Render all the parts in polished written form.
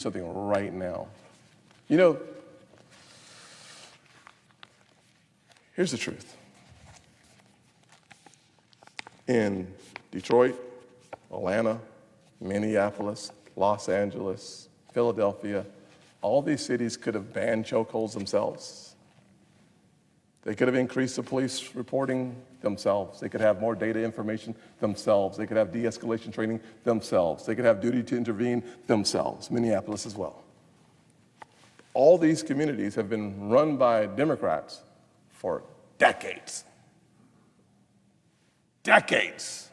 something right now. You know, here's the truth. In Detroit, Atlanta, Minneapolis, Los Angeles, Philadelphia, all these cities could have banned chokeholds themselves. They could have increased the police reporting themselves. They could have more data information themselves. They could have de-escalation training themselves. They could have duty to intervene themselves, Minneapolis as well. All these communities have been run by Democrats for decades. Decades.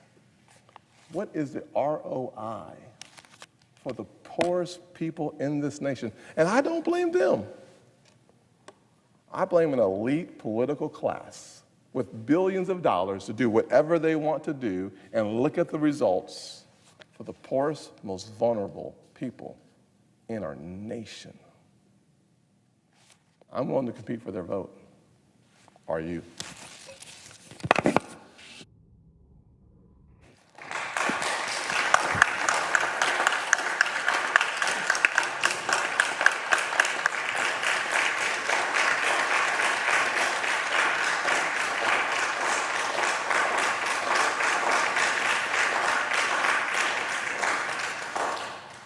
What is the ROI for the poorest people in this nation? And I don't blame them. I blame an elite political class with billions of dollars to do whatever they want to do and look at the results for the poorest, most vulnerable people in our nation. I'm willing to compete for their vote. Are you?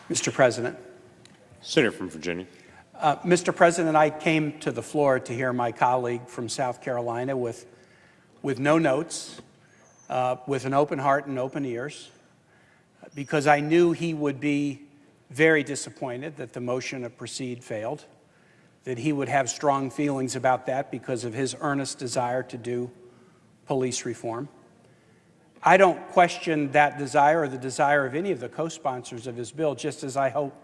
Mr. President. Senator from Virginia. Mr. President, I came to the floor to hear my colleague from South Carolina with no notes, with an open heart and open ears, because I knew he would be very disappointed that the motion to proceed failed, that he would have strong feelings about that because of his earnest desire to do police reform. I don't question that desire or the desire of any of the co-sponsors of his bill, just as I hope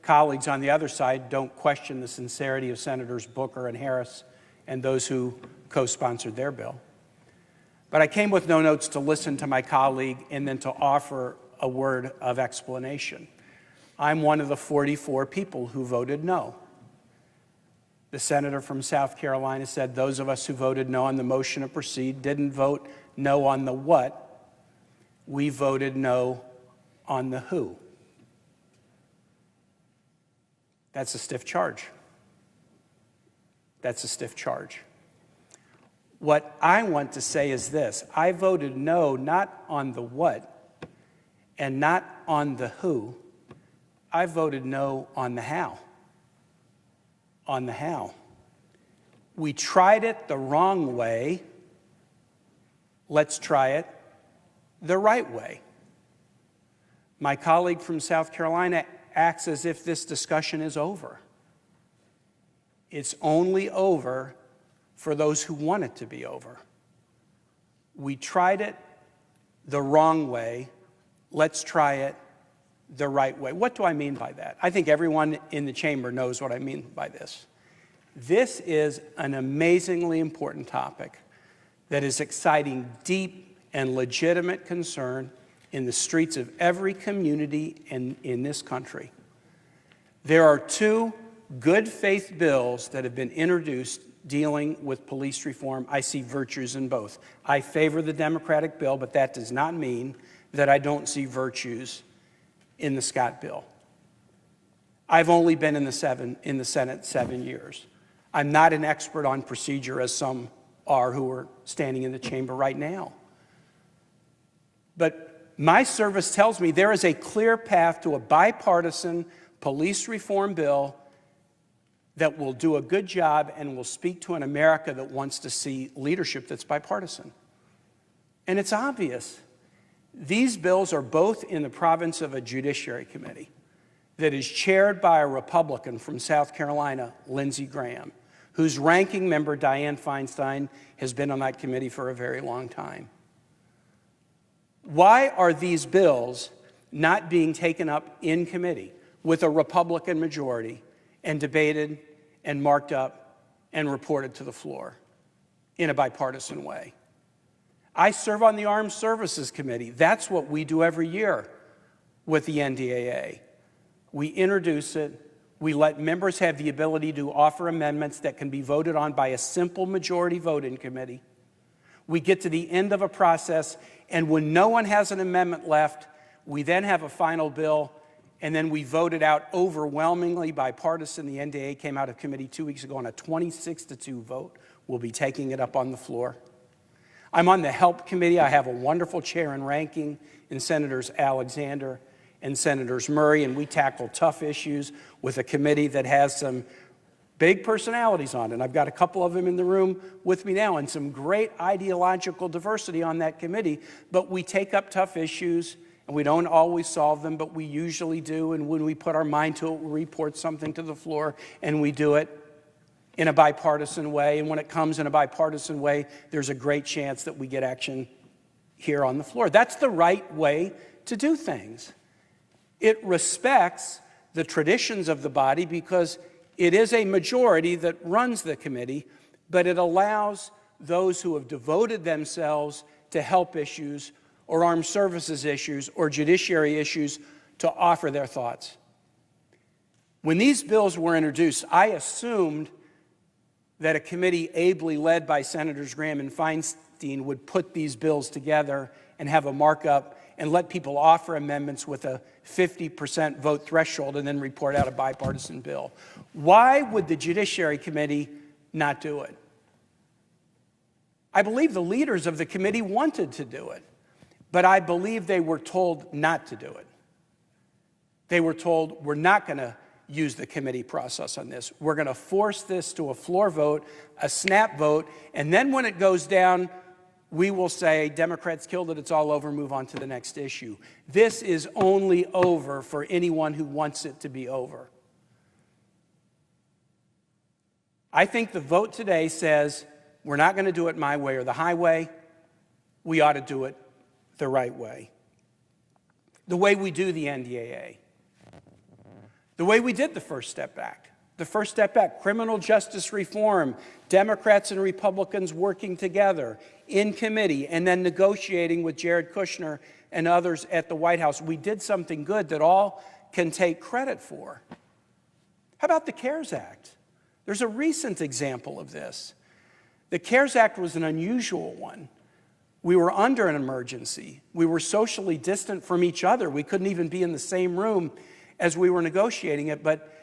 colleagues on the other side don't question the sincerity of Senators Booker and Harris and those who co-sponsored their bill. But I came with no notes to listen to my colleague and then to offer a word of explanation. I'm one of the 44 people who voted no. The senator from South Carolina said those of us who voted no on the motion to proceed didn't vote no on the what. We voted no on the who. That's a stiff charge. That's a stiff charge. What I want to say is this: I voted no not on the what and not on the who. I voted no on the how. On the how. We tried it the wrong way. Let's try it the right way. My colleague from South Carolina acts as if this discussion is over. It's only over for those who want it to be over. We tried it the wrong way. Let's try it the right way. What do I mean by that? I think everyone in the chamber knows what I mean by this. This is an amazingly important topic that is exciting deep and legitimate concern in the streets of every community in this country. There are two good faith bills that have been introduced dealing with police reform. I see virtues in both. I favor the Democratic bill, but that does not mean that I don't see virtues in the Scott bill. I've only been in the Senate 7 years. I'm not an expert on procedure, as some are who are standing in the chamber right now. But my service tells me there is a clear path to a bipartisan police reform bill that will do a good job and will speak to an America that wants to see leadership that's bipartisan. And it's obvious. These bills are both in the province of a judiciary committee that is chaired by a Republican from South Carolina, Lindsey Graham, whose ranking member, Dianne Feinstein, has been on that committee for a very long time. Why are these bills not being taken up in committee with a Republican majority and debated and marked up and reported to the floor in a bipartisan way? I serve on the Armed Services Committee. That's what we do every year with the NDAA. We introduce it. We let members have the ability to offer amendments that can be voted on by a simple majority vote in committee. We get to the end of a process, and when no one has an amendment left, we then have a final bill, and then we voted out overwhelmingly bipartisan. The NDAA came out of committee 2 weeks ago on a 26-2 vote. We'll be taking it up on the floor. I'm on the HELP committee. I have a wonderful chair and ranking in Senators Alexander and Senators Murray, and we tackle tough issues with a committee that has some big personalities on it. And I've got a couple of them in the room with me now, and some great ideological diversity on that committee. But we take up tough issues, and we don't always solve them, but we usually do. And when we put our mind to it, we report something to the floor, and we do it in a bipartisan way. And when it comes in a bipartisan way, there's a great chance that we get action here on the floor. That's the right way to do things. It respects the traditions of the body because it is a majority that runs the committee, but it allows those who have devoted themselves to help issues or armed services issues or judiciary issues to offer their thoughts. When these bills were introduced, I assumed that a committee ably led by Senators Graham and Feinstein would put these bills together and have a markup and let people offer amendments with a 50% vote threshold and then report out a bipartisan bill. Why would the Judiciary Committee not do it? I believe the leaders of the committee wanted to do it, but I believe they were told not to do it. They were told, we're not going to use the committee process on this. We're going to force this to a floor vote, a snap vote, and then when it goes down, we will say, Democrats killed it, it's all over, move on to the next issue. This is only over for anyone who wants it to be over. I think the vote today says, we're not going to do it my way or the highway. We ought to do it the right way. The way we do the NDAA. The way we did the First Step Act. The First Step Act, criminal justice reform, Democrats and Republicans working together in committee and then negotiating with Jared Kushner and others at the White House. We did something good that all can take credit for. How about the CARES Act? There's a recent example of this. The CARES Act was an unusual one. We were under an emergency. We were socially distant from each other. We couldn't even be in the same room as we were negotiating it,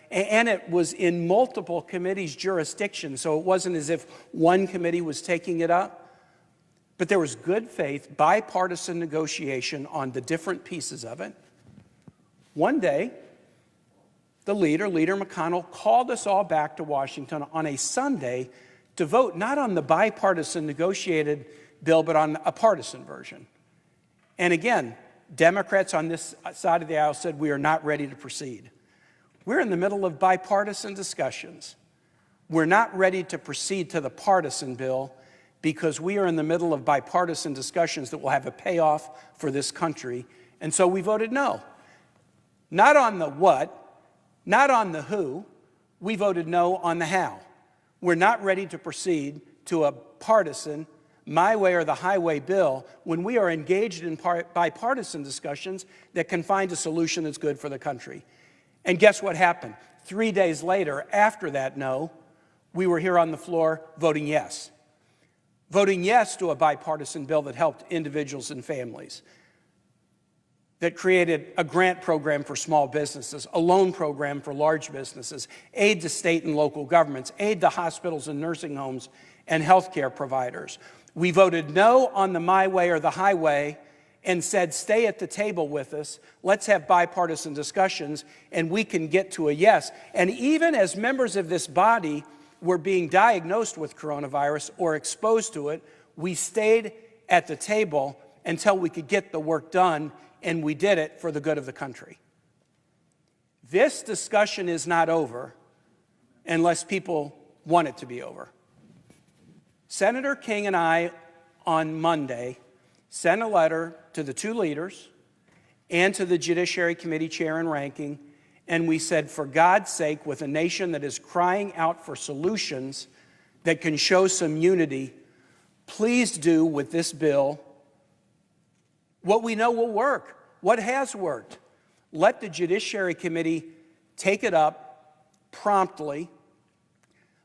and it was in multiple committees' jurisdiction, so it wasn't as if one committee was taking it up. But there was good faith, bipartisan negotiation on the different pieces of it. One day, the Leader McConnell, called us all back to Washington on a Sunday to vote not on the bipartisan negotiated bill, but on a partisan version. And again, Democrats on this side of the aisle said, we are not ready to proceed. We're in the middle of bipartisan discussions. We're not ready to proceed to the partisan bill because we are in the middle of bipartisan discussions that will have a payoff for this country. And so we voted no. Not on the what, not on the who, we voted no on the how. We're not ready to proceed to a partisan my way or the highway bill when we are engaged in bipartisan discussions that can find a solution that's good for the country. And guess what happened? 3 days later, after that no, we were here on the floor voting yes. Voting yes to a bipartisan bill that helped individuals and families, that created a grant program for small businesses, a loan program for large businesses, aid to state and local governments, aid to hospitals and nursing homes and healthcare providers. We voted no on the my way or the highway and said, stay at the table with us, let's have bipartisan discussions, and we can get to a yes. And even as members of this body were being diagnosed with coronavirus or exposed to it, we stayed at the table until we could get the work done, and we did it for the good of the country. This discussion is not over unless people want it to be over. Senator King and I, on Monday, sent a letter to the two leaders and to the Judiciary Committee chair and ranking, and we said, for God's sake, with a nation that is crying out for solutions that can show some unity, please do with this bill what we know will work, what has worked. Let the Judiciary Committee take it up promptly,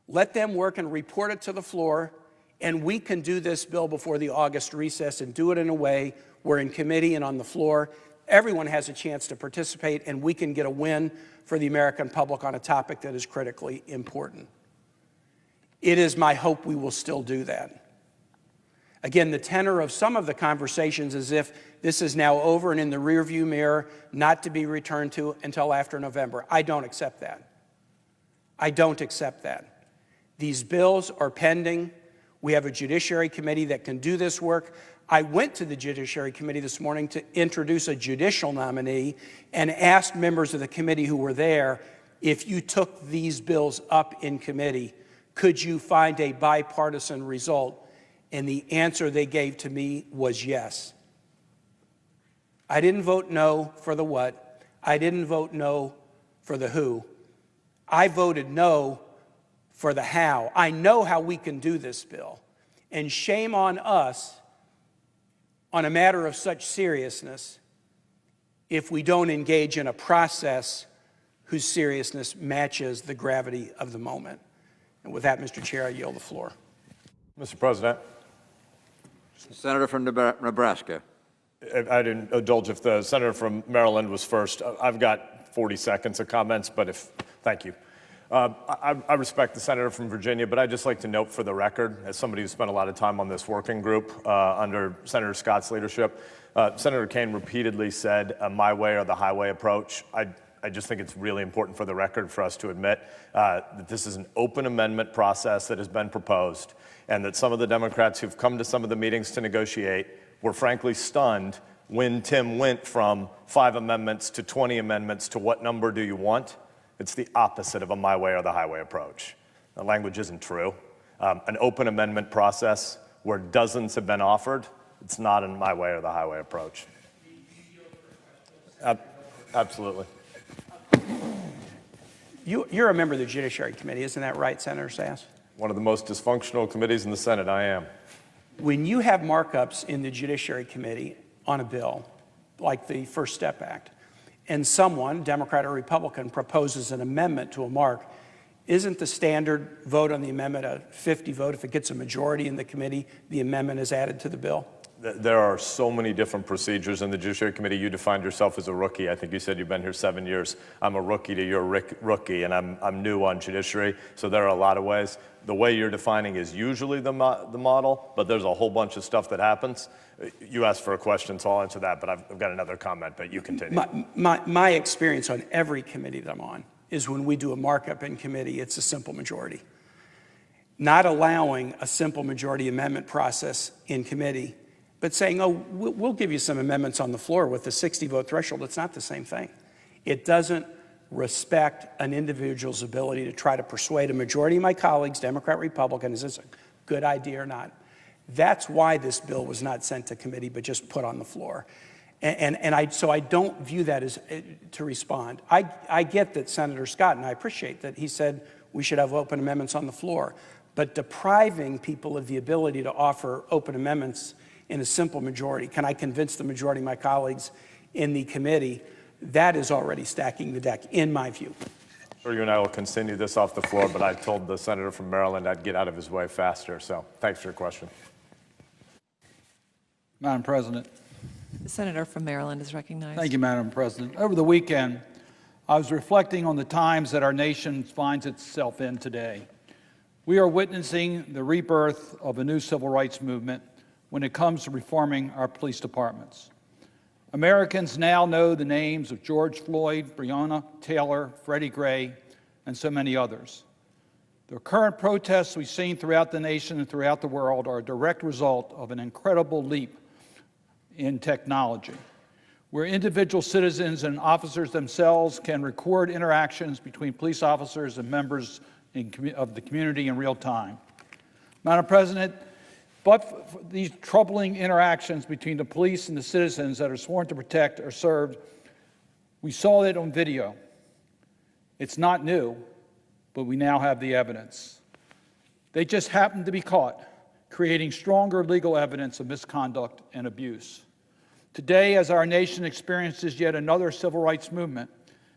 let them work and report it to the floor, and we can do this bill before the August recess and do it in a way where in committee and on the floor, everyone has a chance to participate, and we can get a win for the American public on a topic that is critically important. It is my hope we will still do that. Again, the tenor of some of the conversations is if this is now over and in the rearview mirror, not to be returned to until after November. I don't accept that. I don't accept that. These bills are pending. We have a Judiciary Committee that can do this work. I went to the Judiciary Committee this morning to introduce a judicial nominee and asked members of the committee who were there, if you took these bills up in committee, could you find a bipartisan result? And the answer they gave to me was yes. I didn't vote no for the what. I didn't vote no for the who. I voted no for the how. I know how we can do this bill. And shame on us on a matter of such seriousness if we don't engage in a process whose seriousness matches the gravity of the moment. And with that, Mr. Chair, I yield the floor. Mr. President, Senator from Nebraska. I didn't indulge if the senator from Maryland was first. I've got 40 seconds of comments, but thank you. I respect the senator from Virginia, but I'd just like to note for the record, as somebody who spent a lot of time on this working group under Senator Scott's leadership, Senator Kaine repeatedly said my way or the highway approach. I just think it's really important for the record for us to admit that this is an open amendment process that has been proposed, and that some of the Democrats who've come to some of the meetings to negotiate were frankly stunned when Tim went from 5 amendments to 20 amendments to what number do you want? It's the opposite of a my way or the highway approach. The language isn't true. An open amendment process where dozens have been offered, it's not a my way or the highway approach. Absolutely. You're a member of the Judiciary Committee, isn't that right, Senator Sass? One of the most dysfunctional committees in the Senate, I am. When you have markups in the Judiciary Committee on a bill, like the First Step Act, and someone, Democrat or Republican, proposes an amendment to a mark, isn't the standard vote on the amendment a 50 vote? If it gets a majority in the committee, the amendment is added to the bill? There are so many different procedures in the Judiciary Committee. You defined yourself as a rookie. I think you said you've been here 7 years. I'm a rookie to your rookie, and I'm new on judiciary, so there are a lot of ways. The way you're defining is usually the model, but there's a whole bunch of stuff that happens. You asked for a question, so I'll answer that, but I've got another comment, but you continue. My experience on every committee that I'm on is when we do a markup in committee, it's a simple majority. Not allowing a simple majority amendment process in committee, but saying, oh, we'll give you some amendments on the floor with the 60-vote threshold, it's not the same thing. It doesn't respect an individual's ability to try to persuade a majority of my colleagues, Democrat, Republican, is this a good idea or not? That's why this bill was not sent to committee, but just put on the floor. So I don't view that as to respond. I get that Senator Scott, and I appreciate that he said we should have open amendments on the floor, but depriving people of the ability to offer open amendments in a simple majority, can I convince the majority of my colleagues in the committee, that is already stacking the deck, in my view. Sure, you and I will continue this off the floor, but I told the senator from Maryland I'd get out of his way faster, so thanks for your question. Madam President. The senator from Maryland is recognized. Thank you, Madam President. Over the weekend, I was reflecting on the times that our nation finds itself in today. We are witnessing the rebirth of a new civil rights movement when it comes to reforming our police departments. Americans now know the names of George Floyd, Breonna Taylor, Freddie Gray, and so many others. The current protests we've seen throughout the nation and throughout the world are a direct result of an incredible leap in technology, where individual citizens and officers themselves can record interactions between police officers and members of the community in real time. Madam President, but for these troubling interactions between the police and the citizens that are sworn to protect or serve, we saw it on video. It's not new, but we now have the evidence. They just happened to be caught, creating stronger legal evidence of misconduct and abuse. Today, as our nation experiences yet another civil rights movement,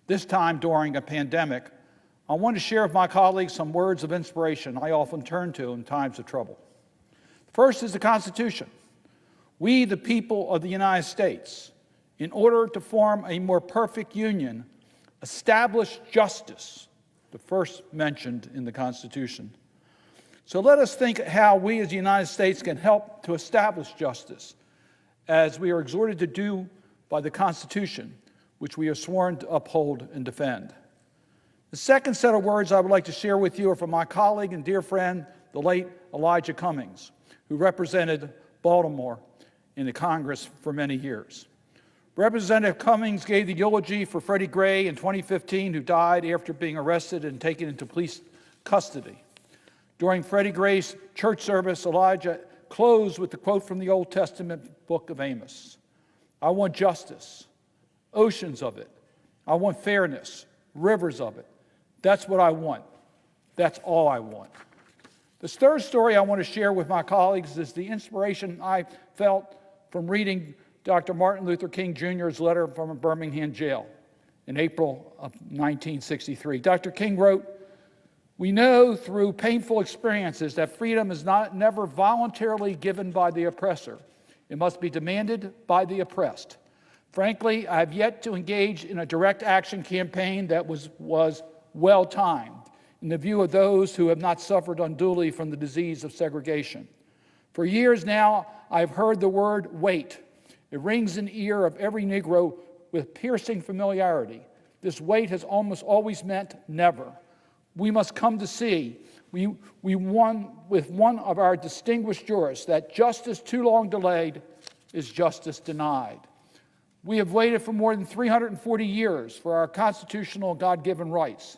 this time during a pandemic, I want to share with my colleagues some words of inspiration I often turn to in times of trouble. First is the Constitution. We, the people of the United States, in order to form a more perfect union, establish justice, the first mentioned in the Constitution. So let us think how we as the United States can help to establish justice, as we are exhorted to do by the Constitution, which we are sworn to uphold and defend. The second set of words I would like to share with you are from my colleague and dear friend, the late Elijah Cummings, who represented Baltimore in the Congress for many years. Representative Cummings gave the eulogy for Freddie Gray in 2015, who died after being arrested and taken into police custody. During Freddie Gray's church service, Elijah closed with the quote from the Old Testament book of Amos. I want justice, oceans of it. I want fairness, rivers of it. That's what I want. That's all I want. The third story I want to share with my colleagues is the inspiration I felt from reading Dr. Martin Luther King Jr.'s letter from a Birmingham jail in April of 1963. Dr. King wrote, "We know through painful experiences that freedom is never voluntarily given by the oppressor. It must be demanded by the oppressed. Frankly, I have yet to engage in a direct action campaign that was well-timed in the view of those who have not suffered unduly from the disease of segregation. For years now, I've heard the word wait. It rings in the ear of every Negro with piercing familiarity. This wait has almost always meant never. We must come to see, we won with one of our distinguished jurists, that justice too long delayed is justice denied. We have waited for more than 340 years for our constitutional God-given rights.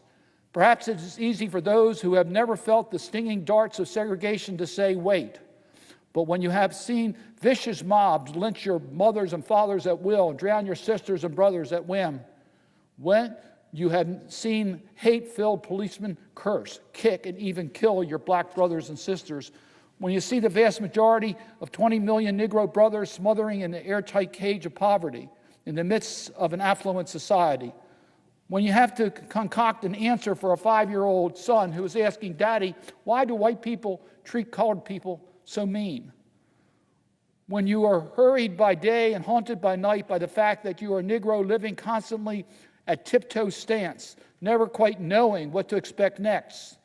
Perhaps it is easy for those who have never felt the stinging darts of segregation to say wait. But when you have seen vicious mobs lynch your mothers and fathers at will, and drown your sisters and brothers at whim, when you have seen hate-filled policemen curse, kick, and even kill your black brothers and sisters, when you see the vast majority of 20 million Negro brothers smothering in the airtight cage of poverty in the midst of an affluent society, when you have to concoct an answer for a 5-year-old son who is asking, "Daddy, why do white people treat colored people so mean?" When you are hurried by day and haunted by night by the fact that you are a Negro living constantly at tiptoe stance, never quite knowing what to expect next,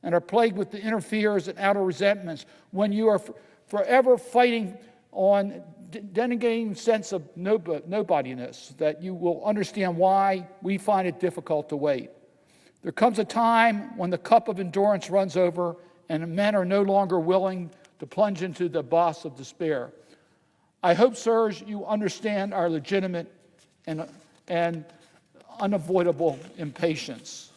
and are plagued with the inner fears and outer resentments, when you are forever fighting on denigrating sense of nobodiness, that you will understand why we find it difficult to wait. There comes a time when the cup of endurance runs over and men are no longer willing to plunge into the abyss of despair. I hope, sirs, you understand our legitimate and unavoidable impatience.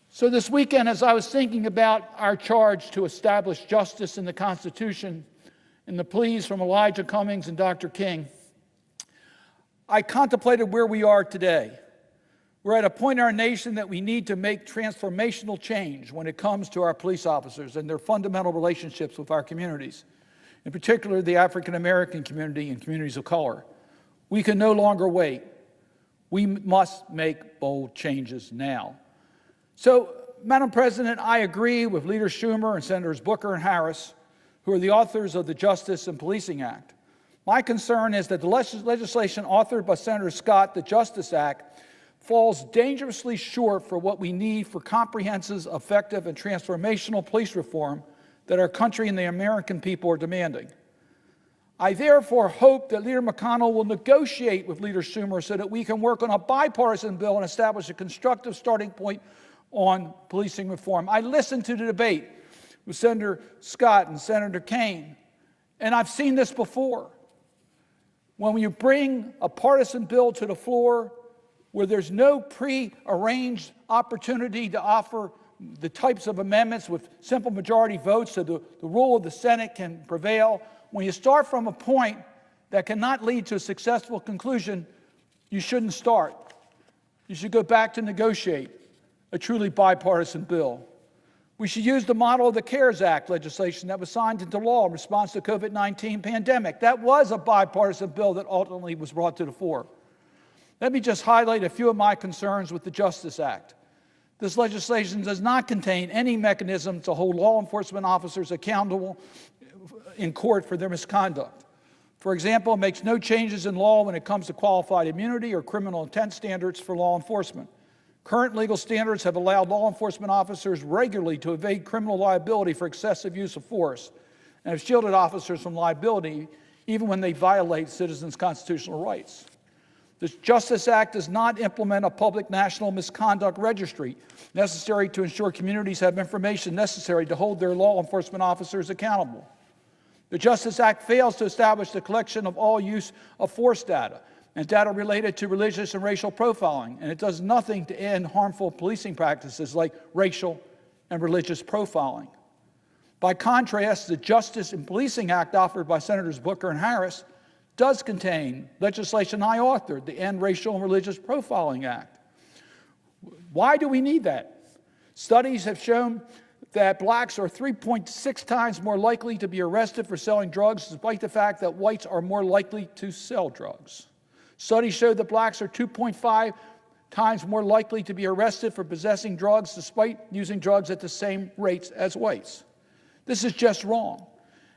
So this weekend, as I was thinking about our charge to establish justice in the Constitution and the pleas from Elijah Cummings and Dr. King, I contemplated where we are today. We're at a point in our nation that we need to make transformational change when it comes to our police officers and their fundamental relationships with our communities, in particular the African American community and communities of color. We can no longer wait. We must make bold changes now. So, Madam President, I agree with Leader Schumer and Senators Booker and Harris, who are the authors of the Justice and Policing Act. My concern is that the legislation authored by Senator Scott, the Justice Act, falls dangerously short for what we need for comprehensive, effective, and transformational police reform that our country and the American people are demanding. I therefore hope that Leader McConnell will negotiate with Leader Schumer so that we can work on a bipartisan bill and establish a constructive starting point on policing reform. I listened to the debate with Senator Scott and Senator Kane, and I've seen this before. When you bring a partisan bill to the floor where there's no pre-arranged opportunity to offer the types of amendments with simple majority votes so the rule of the Senate can prevail, when you start from a point that cannot lead to a successful conclusion, you shouldn't start. You should go back to negotiate a truly bipartisan bill. We should use the model of the CARES Act legislation that was signed into law in response to the COVID-19 pandemic. That was a bipartisan bill that ultimately was brought to the fore. Let me just highlight a few of my concerns with the Justice Act. This legislation does not contain any mechanism to hold law enforcement officers accountable in court for their misconduct. For example, it makes no changes in law when it comes to qualified immunity or criminal intent standards for law enforcement. Current legal standards have allowed law enforcement officers regularly to evade criminal liability for excessive use of force and have shielded officers from liability even when they violate citizens' constitutional rights. The Justice Act does not implement a public national misconduct registry necessary to ensure communities have information necessary to hold their law enforcement officers accountable. The Justice Act fails to establish the collection of all use of force data and data related to religious and racial profiling, and it does nothing to end harmful policing practices like racial and religious profiling. By contrast, the Justice and Policing Act offered by Senators Booker and Harris does contain legislation I authored, the End Racial and Religious Profiling Act. Why do we need that? Studies have shown that blacks are 3.6 times more likely to be arrested for selling drugs, despite the fact that whites are more likely to sell drugs. Studies show that blacks are 2.5 times more likely to be arrested for possessing drugs, despite using drugs at the same rates as whites. This is just wrong.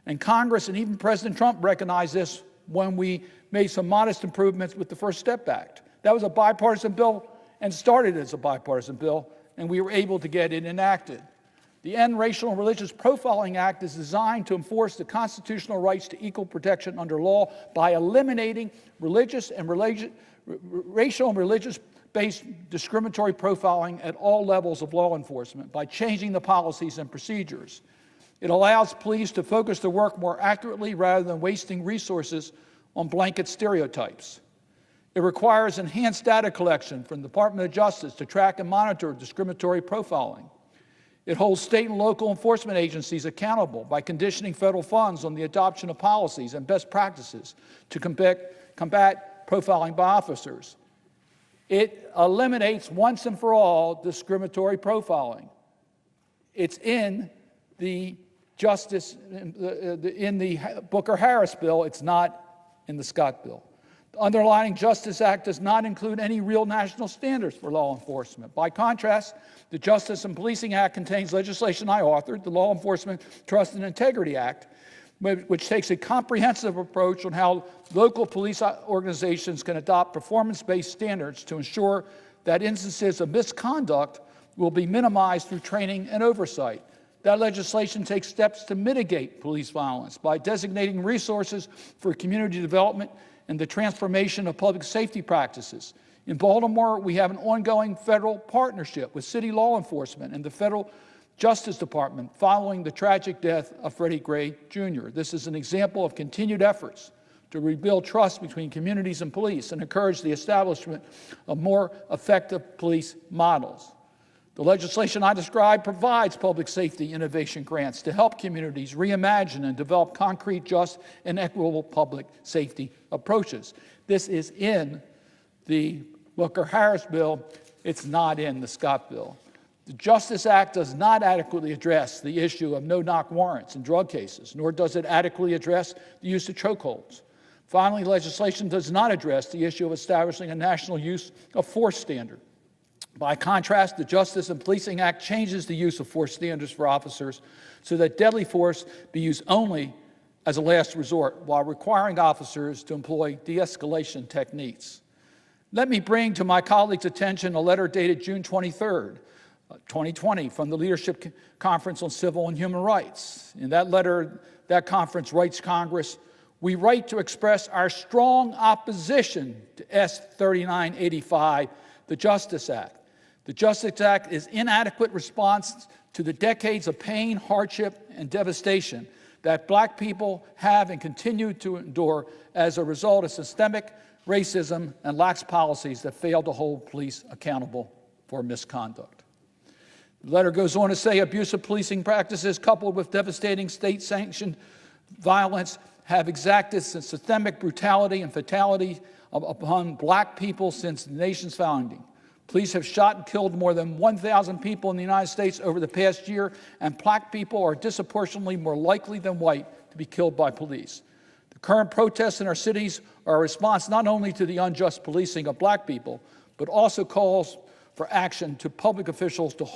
And Congress and even President Trump recognized this when we made some modest improvements with the First Step Act. That was a bipartisan bill and started as a bipartisan bill, and we were able to get it enacted. The End Racial and Religious Profiling Act is designed to enforce the constitutional rights to equal protection under law by eliminating racial and religious-based discriminatory profiling at all levels of law enforcement by changing the policies and procedures. It allows police to focus their work more accurately rather than wasting resources on blanket stereotypes. It requires enhanced data collection from the Department of Justice to track and monitor discriminatory profiling. It holds state and local enforcement agencies accountable by conditioning federal funds on the adoption of policies and best practices to combat profiling by officers. It eliminates once and for all discriminatory profiling. It's in the Booker-Harris bill. It's not in the Scott bill. The underlying Justice Act does not include any real national standards for law enforcement. By contrast, the Justice and Policing Act contains legislation I authored, the Law Enforcement Trust and Integrity Act, which takes a comprehensive approach on how local police organizations can adopt performance-based standards to ensure that instances of misconduct will be minimized through training and oversight. That legislation takes steps to mitigate police violence by designating resources for community development and the transformation of public safety practices. In Baltimore, we have an ongoing federal partnership with city law enforcement and the federal Justice Department following the tragic death of Freddie Gray, Jr. This is an example of continued efforts to rebuild trust between communities and police and encourage the establishment of more effective police models. The legislation I described provides public safety innovation grants to help communities reimagine and develop concrete, just, and equitable public safety approaches. This is in the Booker-Harris bill. It's not in the Scott bill. The Justice Act does not adequately address the issue of no-knock warrants in drug cases, nor does it adequately address the use of chokeholds. Finally, legislation does not address the issue of establishing a national use of force standard. By contrast, the Justice and Policing Act changes the use of force standards for officers so that deadly force be used only as a last resort, while requiring officers to employ de-escalation techniques. Let me bring to my colleagues' attention a letter dated June 23rd, 2020, from the Leadership Conference on Civil and Human Rights. In that letter, that conference writes Congress, "We write to express our strong opposition to S. 3985, the Justice Act. The Justice Act is inadequate response to the decades of pain, hardship, and devastation that black people have and continue to endure as a result of systemic racism and lax policies that fail to hold police accountable for misconduct." The letter goes on to say abusive policing practices coupled with devastating state-sanctioned violence have exacted systemic brutality and fatality upon black people since the nation's founding. Police have shot and killed more than 1,000 people in the United States over the past year, and black people are disproportionately more likely than white to be killed by police. The current protests in our cities are a response not only to the unjust policing of black people, but also calls for action to public officials to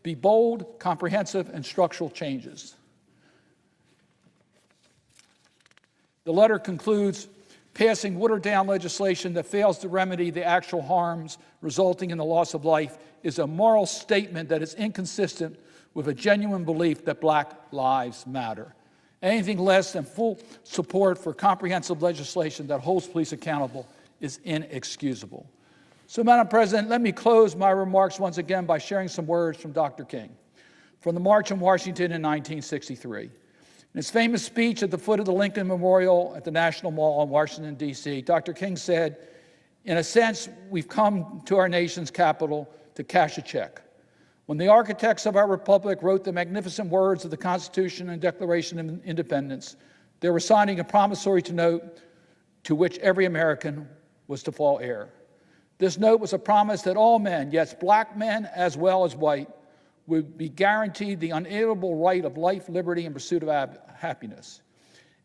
be bold, comprehensive, and structural changes. The letter concludes, passing watered-down legislation that fails to remedy the actual harms resulting in the loss of life is a moral statement that is inconsistent with a genuine belief that Black lives matter. Anything less than full support for comprehensive legislation that holds police accountable is inexcusable. So, Madam President, let me close my remarks once again by sharing some words from Dr. King from the March on Washington in 1963. In his famous speech at the foot of the Lincoln Memorial at the National Mall in Washington, D.C., Dr. King said, "In a sense, we've come to our nation's capital to cash a check. When the architects of our republic wrote the magnificent words of the Constitution and Declaration of Independence, they were signing a promissory note to which every American was to fall heir. This note was a promise that all men, yes, Black men as well as white, would be guaranteed the unalienable right of life, liberty, and pursuit of happiness.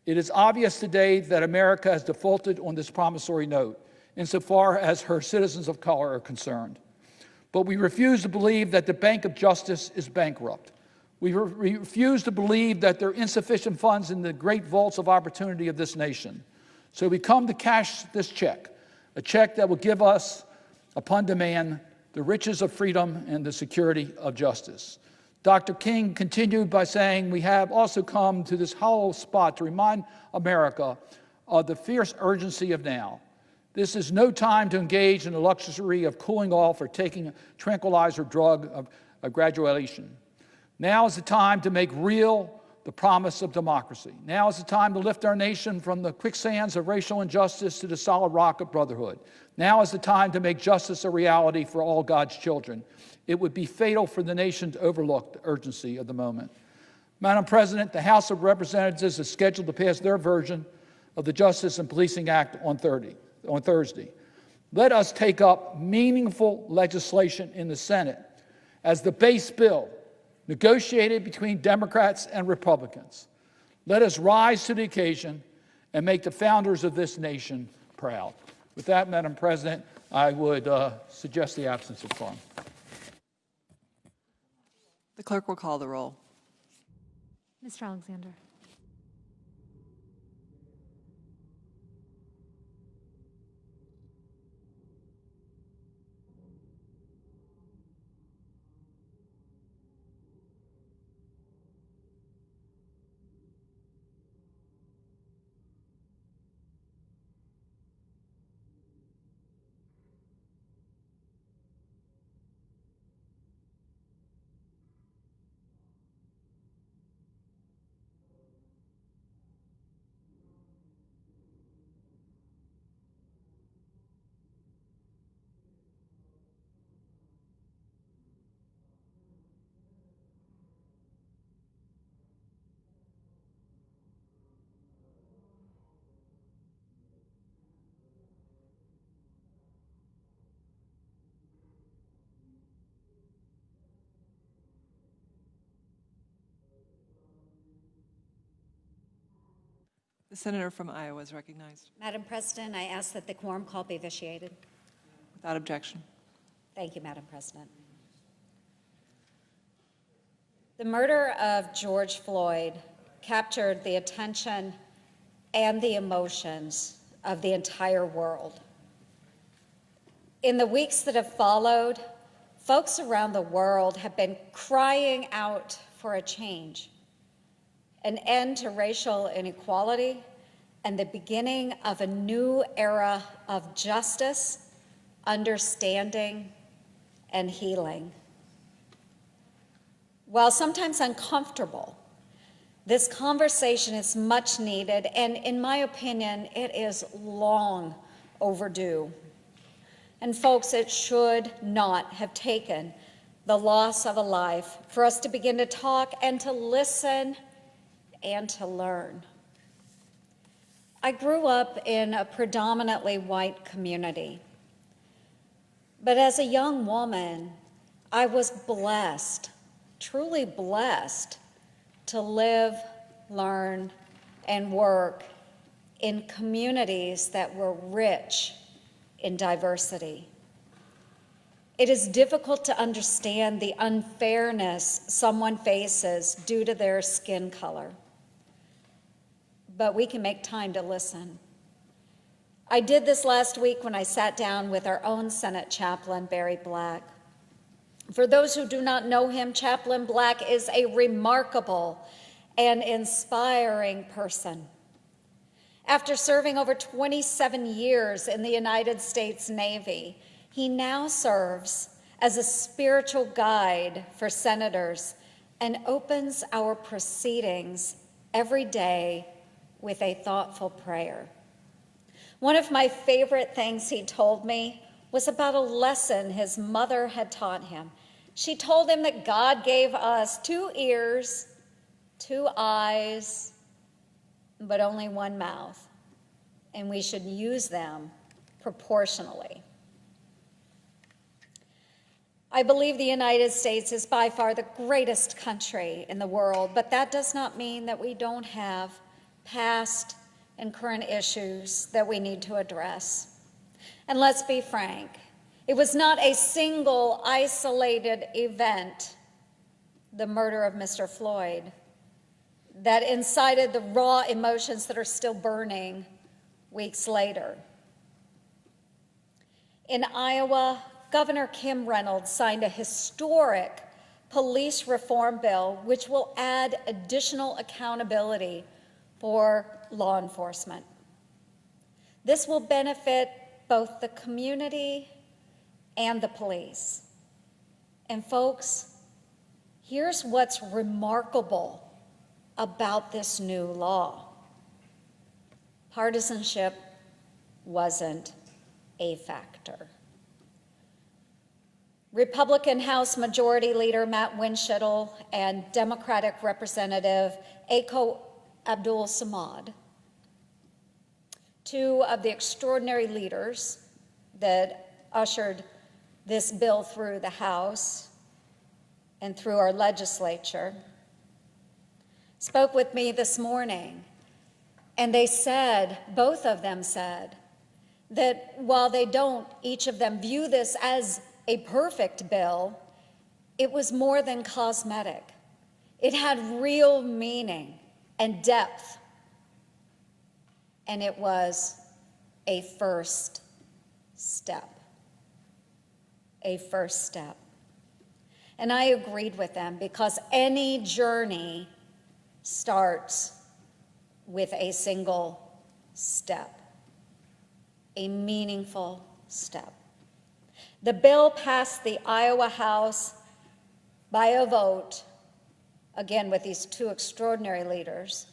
It is obvious today that America has defaulted on this promissory note insofar as her citizens of color are concerned. But we refuse to believe that the Bank of Justice is bankrupt. We refuse to believe that there are insufficient funds in the great vaults of opportunity of this nation. So we come to cash this check, a check that will give us, upon demand, the riches of freedom and the security of justice." Dr. King continued by saying, "We have also come to this hollow spot to remind America of the fierce urgency of now. This is no time to engage in the luxury of cooling off or taking a tranquilizer drug of graduation. Now is the time to make real the promise of democracy. Now is the time to lift our nation from the quicksands of racial injustice to the solid rock of brotherhood. Now is the time to make justice a reality for all God's children. It would be fatal for the nation to overlook the urgency of the moment." Madam President, the House of Representatives is scheduled to pass their version of the Justice and Policing Act on Thursday. Let us take up meaningful legislation in the Senate as the base bill negotiated between Democrats and Republicans. Let us rise to the occasion and make the founders of this nation proud. With that, Madam President, I would suggest the absence of quorum. The clerk will call the roll. Mr. Alexander. The senator from Iowa is recognized. Madam President, I ask that the quorum call be vitiated. Without objection. Thank you, Madam President. The murder of George Floyd captured the attention and the emotions of the entire world. In the weeks that have followed, folks around the world have been crying out for a change, an end to racial inequality, and the beginning of a new era of justice, understanding, and healing. While sometimes uncomfortable, this conversation is much needed, and in my opinion, it is long overdue. And folks, it should not have taken the loss of a life for us to begin to talk and to listen and to learn. I grew up in a predominantly white community, but as a young woman, I was blessed, truly blessed, to live, learn, and work in communities that were rich in diversity. It is difficult to understand the unfairness someone faces due to their skin color. but we can make time to listen. I did this last week when I sat down with our own Senate chaplain, Barry Black. For those who do not know him, Chaplain Black is a remarkable and inspiring person. After serving over 27 years in the United States Navy, he now serves as a spiritual guide for senators and opens our proceedings every day with a thoughtful prayer. One of my favorite things he told me was about a lesson his mother had taught him. She told him that God gave us 2 ears, 2 eyes, but only 1 mouth, and we should use them proportionally. I believe the United States is by far the greatest country in the world, but that does not mean that we don't have past and current issues that we need to address. And let's be frank, it was not a single isolated event, the murder of Mr. Floyd, that incited the raw emotions that are still burning weeks later. In Iowa, Governor Kim Reynolds signed a historic police reform bill which will add additional accountability for law enforcement. This will benefit both the community and the police. And folks, here's what's remarkable about this new law. Partisanship wasn't a factor. Republican House Majority Leader Matt Winchell and Democratic Representative Ako Abdul Samad, 2 of the extraordinary leaders that ushered this bill through the House and through our legislature, spoke with me this morning, and they said, both of them said, that while they don't, each of them, view this as a perfect bill, it was more than cosmetic. It had real meaning and depth, and it was a first step. A first step. And I agreed with them because any journey starts with a single step, a meaningful step. The bill passed the Iowa House by a vote, again with these 2 extraordinary leaders,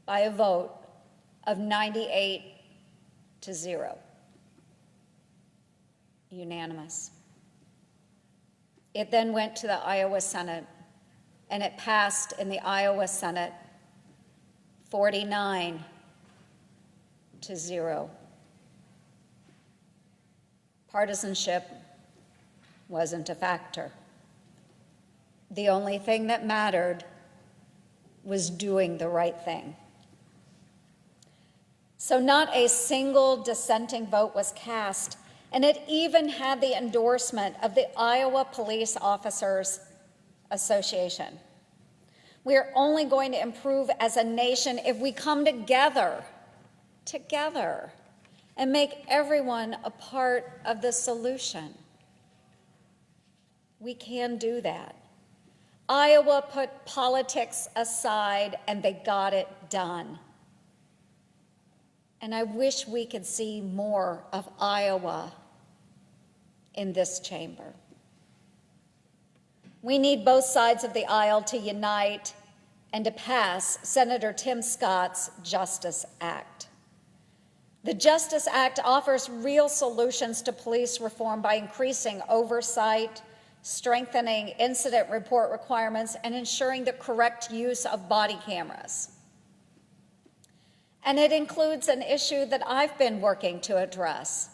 by a vote of 98-0. Unanimous. It then went to the Iowa Senate, and it passed in the Iowa Senate 49-0. Partisanship wasn't a factor. The only thing that mattered was doing the right thing. So not a single dissenting vote was cast, and it even had the endorsement of the Iowa Police Officers Association. We are only going to improve as a nation if we come together, and make everyone a part of the solution. We can do that. Iowa put politics aside and they got it done. And I wish we could see more of Iowa in this chamber. We need both sides of the aisle to unite and to pass Senator Tim Scott's Justice Act. The Justice Act offers real solutions to police reform by increasing oversight, strengthening incident report requirements, and ensuring the correct use of body cameras. And it includes an issue that I've been working to address: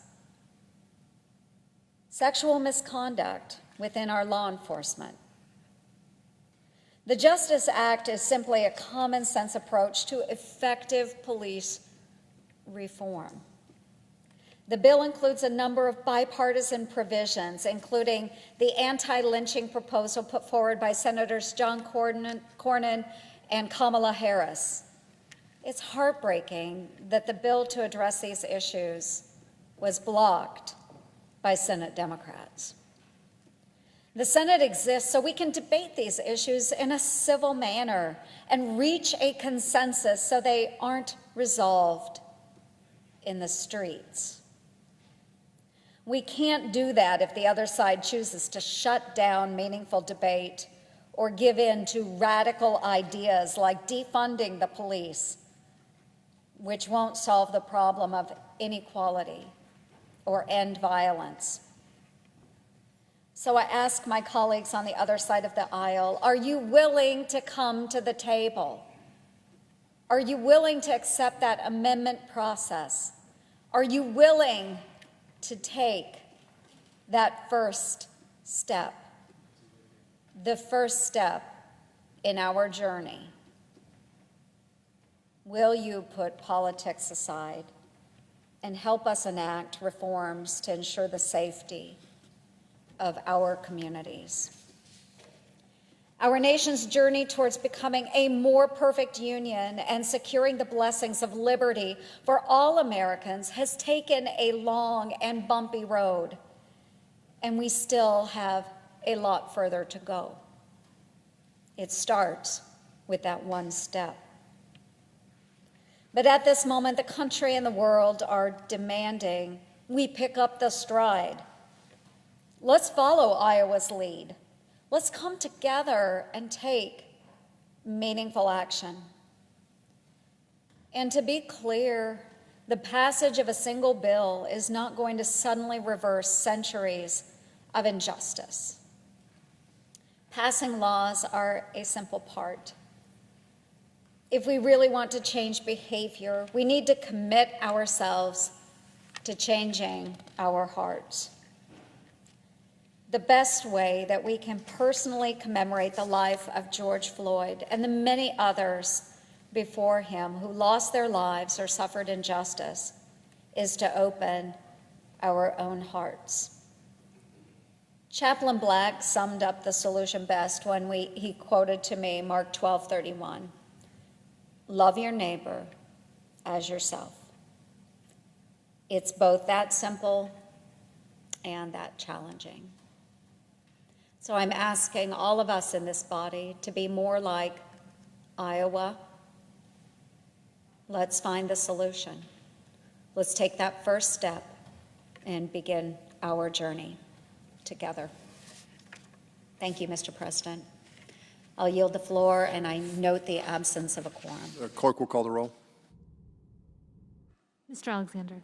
sexual misconduct within our law enforcement. The Justice Act is simply a common sense approach to effective police reform. The bill includes a number of bipartisan provisions, including the anti-lynching proposal put forward by Senators John Cornyn and Kamala Harris. It's heartbreaking that the bill to address these issues was blocked by Senate Democrats. The Senate exists so we can debate these issues in a civil manner and reach a consensus so they aren't resolved in the streets. We can't do that if the other side chooses to shut down meaningful debate or give in to radical ideas like defunding the police, which won't solve the problem of inequality or end violence. So I ask my colleagues on the other side of the aisle, are you willing to come to the table? Are you willing to accept that amendment process? Are you willing to take that first step? The first step in our journey. Will you put politics aside and help us enact reforms to ensure the safety of our communities? Our nation's journey towards becoming a more perfect union and securing the blessings of liberty for all Americans has taken a long and bumpy road, and we still have a lot further to go. It starts with that one step. But at this moment, the country and the world are demanding we pick up the stride. Let's follow Iowa's lead. Let's come together and take meaningful action. And to be clear, the passage of a single bill is not going to suddenly reverse centuries of injustice. Passing laws are a simple part. If we really want to change behavior, we need to commit ourselves to changing our hearts. The best way that we can personally commemorate the life of George Floyd and the many others before him who lost their lives or suffered injustice is to open our own hearts. Chaplain Black summed up the solution best when he quoted to me Mark 12:31. Love your neighbor as yourself. It's both that simple and that challenging. So I'm asking all of us in this body to be more like Iowa. Let's find the solution. Let's take that first step and begin our journey together. Thank you, Mr. President. I'll yield the floor, and I note the absence of a quorum. Clerk will call the roll. Mr. Alexander.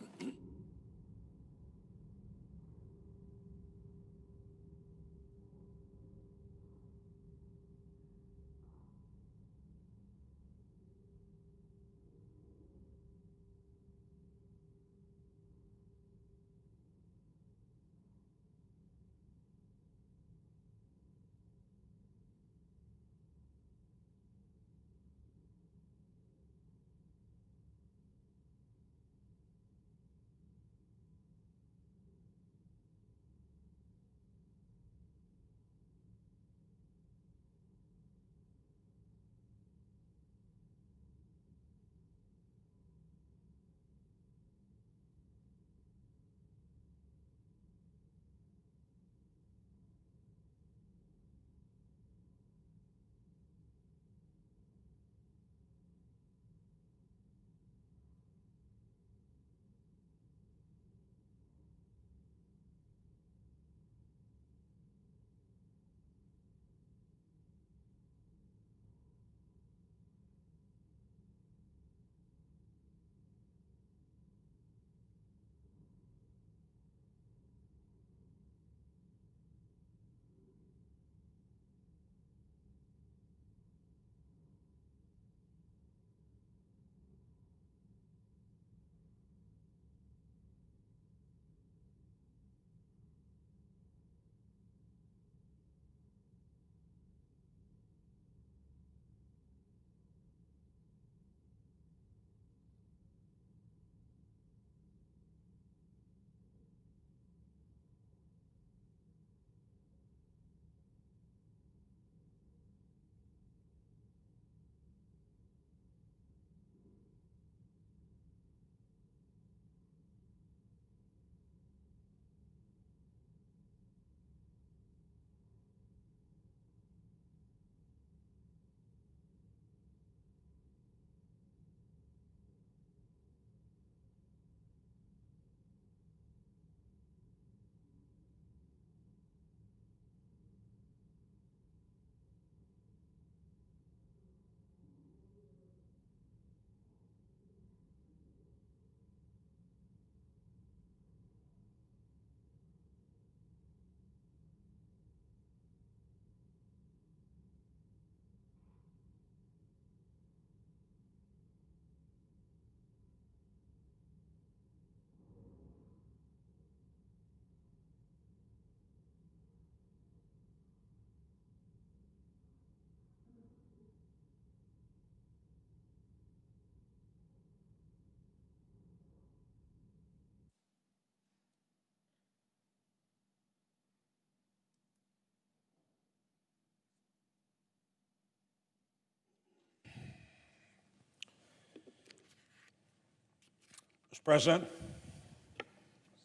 President.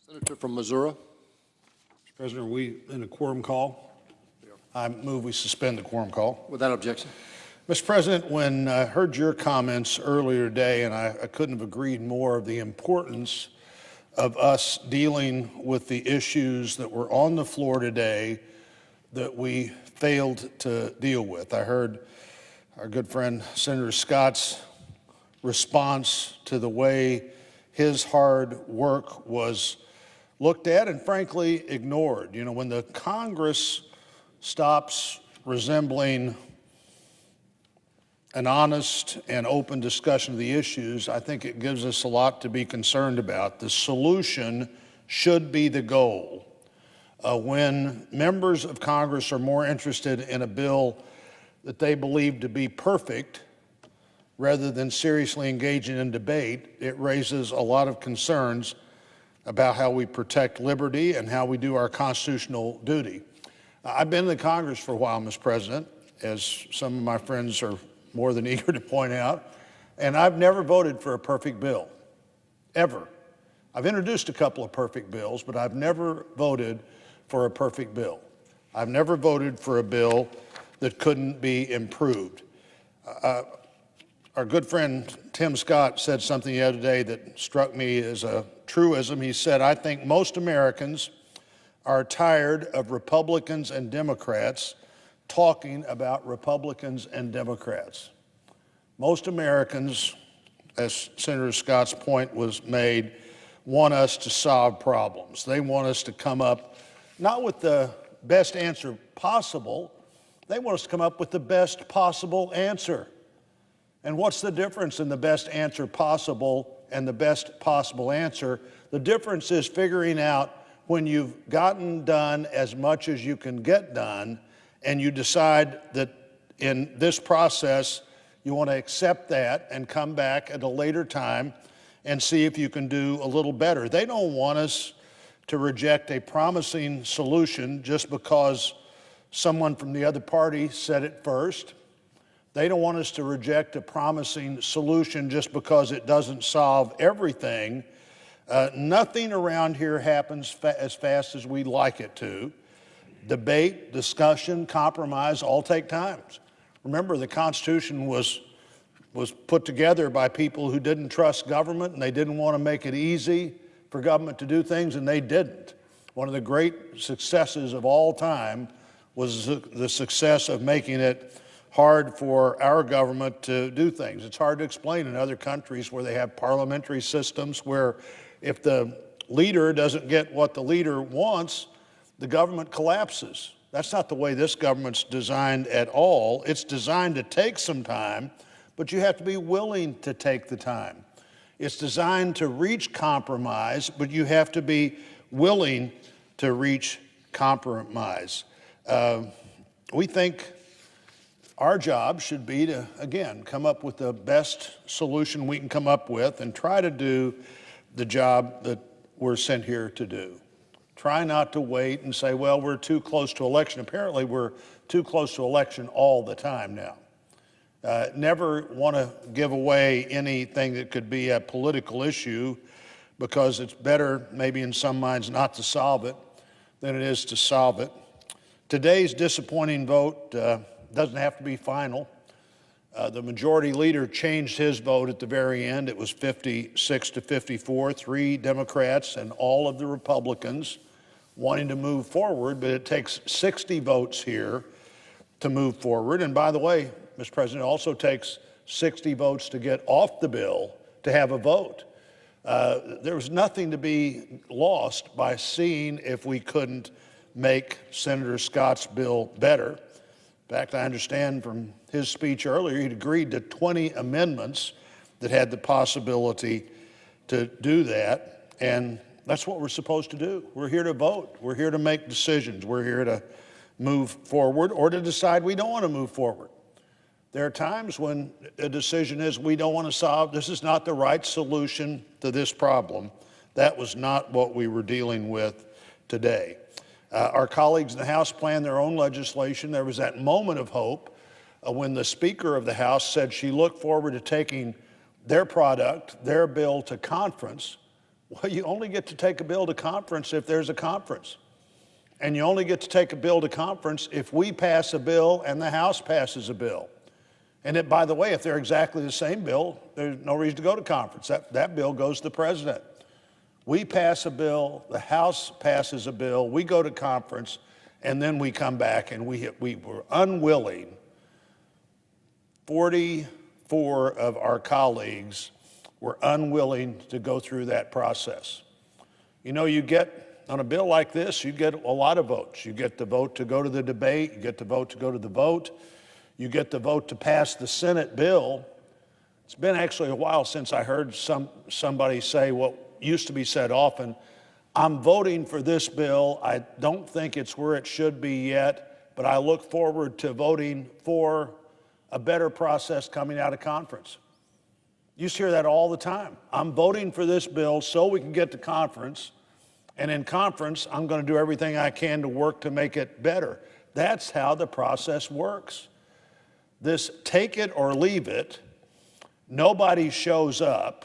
Senator from Missouri. Mr. President, are we in a quorum call? I move we suspend the quorum call. Without objection. Mr. President, when I heard your comments earlier today, and I couldn't have agreed more of the importance of us dealing with the issues that were on the floor today that we failed to deal with. I heard our good friend Senator Scott's response to the way his hard work was looked at and frankly ignored. You know, when the Congress stops resembling an honest and open discussion of the issues, I think it gives us a lot to be concerned about. The solution should be the goal. When members of Congress are more interested in a bill that they believe to be perfect rather than seriously engaging in debate, it raises a lot of concerns about how we protect liberty and how we do our constitutional duty. I've been in the Congress for a while, Mr. President, as some of my friends are more than eager to point out, and I've never voted for a perfect bill, ever. I've introduced a couple of perfect bills, but I've never voted for a perfect bill. I've never voted for a bill that couldn't be improved. Our good friend Tim Scott said something the other day that struck me as a truism. He said, "I think most Americans are tired of Republicans and Democrats talking about Republicans and Democrats." Most Americans, as Senator Scott's point was made, want us to solve problems. They want us to come up not with the best answer possible, they want us to come up with the best possible answer. And what's the difference in the best answer possible and the best possible answer? The difference is figuring out when you've gotten done as much as you can get done, and you decide that in this process you want to accept that and come back at a later time and see if you can do a little better. They don't want us to reject a promising solution just because someone from the other party said it first. They don't want us to reject a promising solution just because it doesn't solve everything. Nothing around here happens as fast as we'd like it to. Debate, discussion, compromise all take time. Remember, the Constitution was put together by people who didn't trust government, and they didn't want to make it easy for government to do things, and they didn't. One of the great successes of all time was the success of making it hard for our government to do things. It's hard to explain in other countries where they have parliamentary systems where if the leader doesn't get what the leader wants, the government collapses. That's not the way this government's designed at all. It's designed to take some time, but you have to be willing to take the time. It's designed to reach compromise, but you have to be willing to reach compromise. We think our job should be to, again, come up with the best solution we can come up with and try to do the job that we're sent here to do. Try not to wait and say, well, we're too close to election. Apparently, we're too close to election all the time now. Never want to give away anything that could be a political issue because it's better, maybe in some minds, not to solve it than it is to solve it. Today's disappointing vote doesn't have to be final. The majority leader changed his vote at the very end. It was 56 to 54, 3 Democrats and all of the Republicans wanting to move forward, but it takes 60 votes here to move forward. And by the way, Mr. President, it also takes 60 votes to get off the bill to have a vote. There was nothing to be lost by seeing if we couldn't make Senator Scott's bill better. In fact, I understand from his speech earlier, he'd agreed to 20 amendments that had the possibility to do that, and that's what we're supposed to do. We're here to vote. We're here to make decisions. We're here to move forward or to decide we don't want to move forward. There are times when a decision is we don't want to solve, this is not the right solution to this problem. That was not what we were dealing with today. Our colleagues in the House planned their own legislation. There was that moment of hope when the Speaker of the House said she looked forward to taking their product, their bill, to conference Well, you only get to take a bill to conference if there's a conference. And you only get to take a bill to conference if we pass a bill and the House passes a bill. And by the way, if they're exactly the same bill, there's no reason to go to conference. That bill goes to the president. We pass a bill, the House passes a bill, we go to conference, and then we come back, and we were unwilling. 44 of our colleagues were unwilling to go through that process. You know, on a bill like this, you get a lot of votes. You get the vote to go to the debate, you get the vote to go to the vote, you get the vote to pass the Senate bill. It's been actually a while since I heard somebody say what used to be said often: I'm voting for this bill. I don't think it's where it should be yet, but I look forward to voting for a better process coming out of conference. You used to hear that all the time. I'm voting for this bill so we can get to conference, and in conference, I'm going to do everything I can to work to make it better. That's how the process works. This take it or leave it, nobody shows up.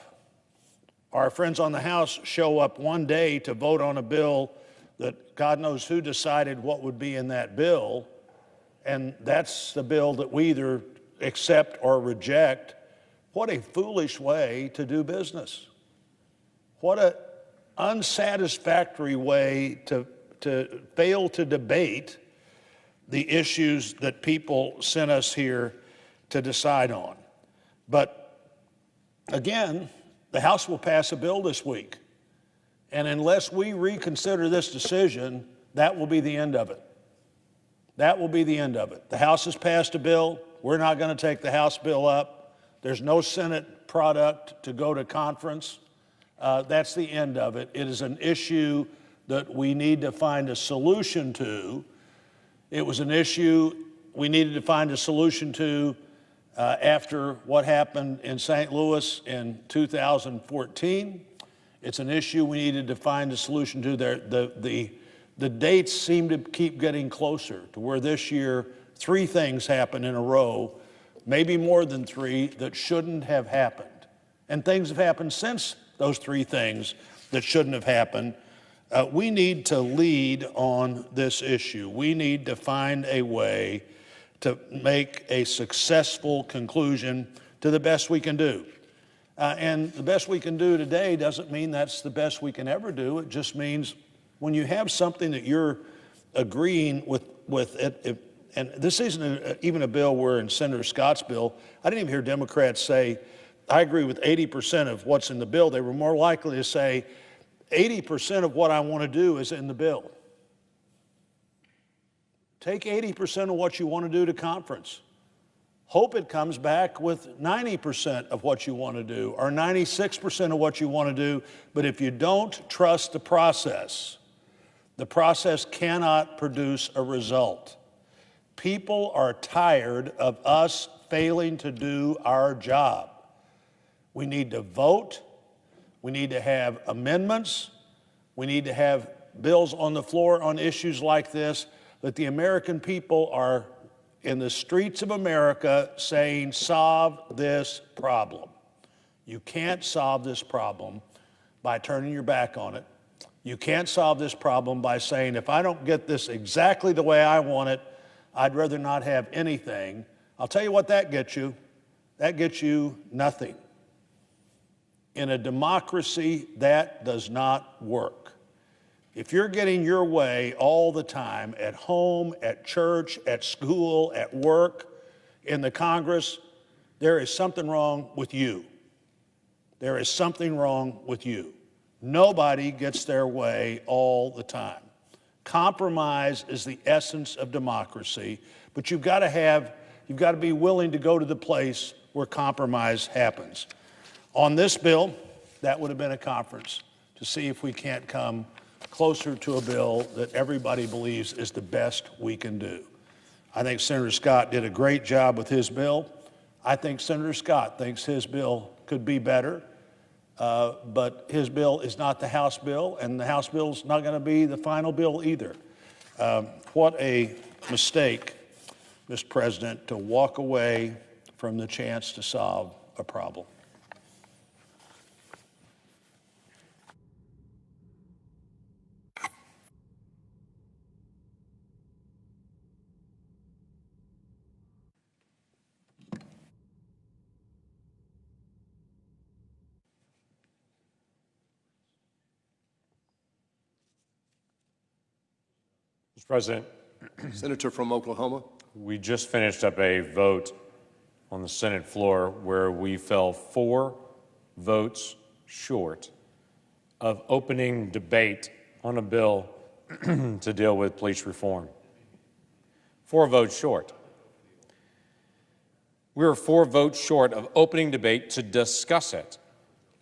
Our friends on the House show up one day to vote on a bill that God knows who decided what would be in that bill, and that's the bill that we either accept or reject. What a foolish way to do business. What an unsatisfactory way to fail to debate the issues that people sent us here to decide on. But again, the House will pass a bill this week. And unless we reconsider this decision, that will be the end of it. That will be the end of it. The House has passed a bill. We're not going to take the House bill up. There's no Senate product to go to conference. That's the end of it. It is an issue that we need to find a solution to. It was an issue we needed to find a solution to after what happened in St. Louis in 2014. It's an issue we needed to find a solution to. The dates seem to keep getting closer to where this year 3 things happen in a row, maybe more than 3, that shouldn't have happened. And things have happened since those 3 things that shouldn't have happened. We need to lead on this issue. We need to find a way to make a successful conclusion to the best we can do. And the best we can do today doesn't mean that's the best we can ever do. It just means when you have something that you're agreeing with it, and this isn't even a bill where in Senator Scott's bill, I didn't even hear Democrats say, I agree with 80% of what's in the bill. They were more likely to say, 80% of what I want to do is in the bill. Take 80% of what you want to do to conference. Hope it comes back with 90% of what you want to do or 96% of what you want to do. But if you don't trust the process cannot produce a result. People are tired of us failing to do our job. We need to vote. We need to have amendments. We need to have bills on the floor on issues like this that the American people are in the streets of America saying, solve this problem. You can't solve this problem by turning your back on it. You can't solve this problem by saying, if I don't get this exactly the way I want it, I'd rather not have anything. I'll tell you what that gets you. That gets you nothing. In a democracy, that does not work. If you're getting your way all the time at home, at church, at school, at work, in the Congress, there is something wrong with you. There is something wrong with you. Nobody gets their way all the time. Compromise is the essence of democracy, but you've got to be willing to go to the place where compromise happens. On this bill, that would have been a conference to see if we can't come closer to a bill that everybody believes is the best we can do. I think Senator Scott did a great job with his bill. I think Senator Scott thinks his bill could be better, but his bill is not the House bill, and the House bill is not going to be the final bill either. What a mistake, Mr. President, to walk away from the chance to solve a problem. Mr. President, Senator from Oklahoma. we just finished up a vote on the Senate floor where we fell 4 votes short of opening debate on a bill to deal with police reform. 4 votes short. We were 4 votes short of opening debate to discuss it.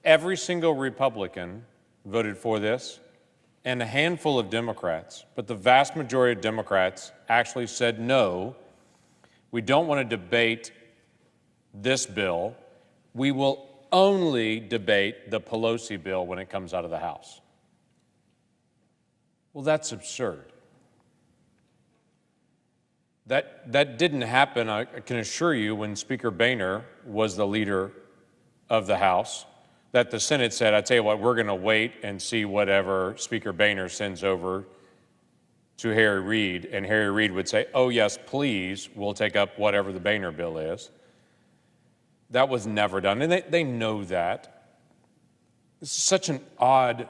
Every single Republican voted for this, and a handful of Democrats, but the vast majority of Democrats actually said no, we don't want to debate this bill. We will only debate the Pelosi bill when it comes out of the House. Well, that's absurd. That didn't happen, I can assure you, when Speaker Boehner was the leader of the House, that the Senate said, I tell you what, we're going to wait and see whatever Speaker Boehner sends over to Harry Reid, and Harry Reid would say, oh yes, please, we'll take up whatever the Boehner bill is. That was never done, and they know that. It's such an odd,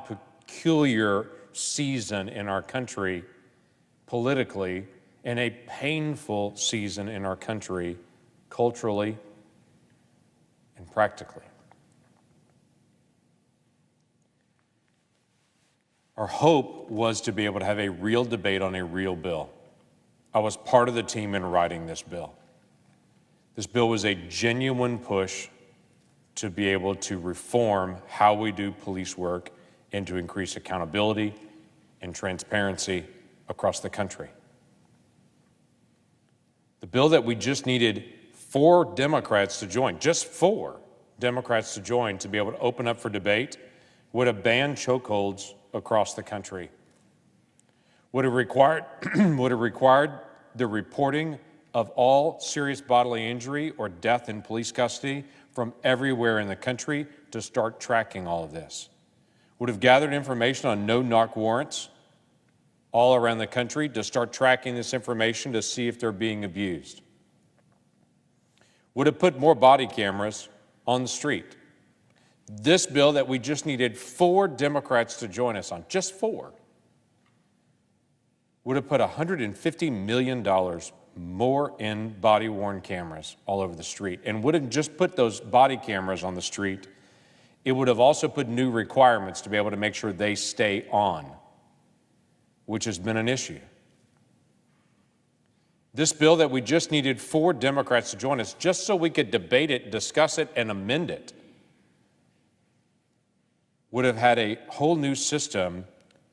peculiar season in our country politically, and a painful season in our country culturally and practically. Our hope was to be able to have a real debate on a real bill. I was part of the team in writing this bill. This bill was a genuine push to be able to reform how we do police work and to increase accountability and transparency across the country. The bill that we just needed 4 Democrats to join, just 4 Democrats to join to be able to open up for debate, would have banned chokeholds across the country. Would have required the reporting of all serious bodily injury or death in police custody from everywhere in the country to start tracking all of this. Would have gathered information on no-knock warrants all around the country to start tracking this information to see if they're being abused. Would have put more body cameras on the street. This bill that we just needed 4 Democrats to join us on, just 4, would have put $150 million more in body-worn cameras all over the street, and wouldn't just put those body cameras on the street, it would have also put new requirements to be able to make sure they stay on, which has been an issue. This bill that we just needed 4 Democrats to join us just so we could debate it, discuss it, and amend it, would have had a whole new system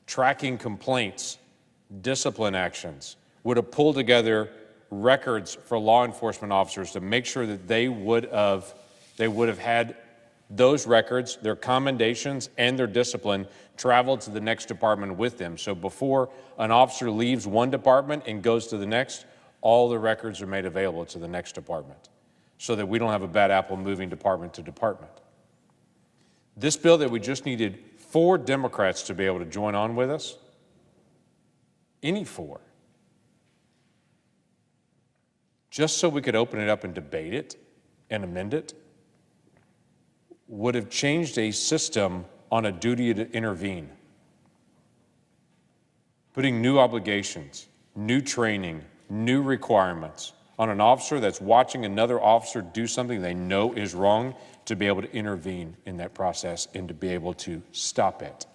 tracking complaints, discipline actions, would have pulled together records for law enforcement officers to make sure that they would have had those records, their commendations, and their discipline traveled to the next department with them. So before an officer leaves one department and goes to the next, all the records are made available to the next department so that we don't have a bad apple moving department to department. This bill that we just needed 4 Democrats to be able to join on with us, any 4, just so we could open it up and debate it and amend it, would have changed a system on a duty to intervene, putting new obligations, new training, new requirements on an officer that's watching another officer do something they know is wrong to be able to intervene in that process and to be able to stop it.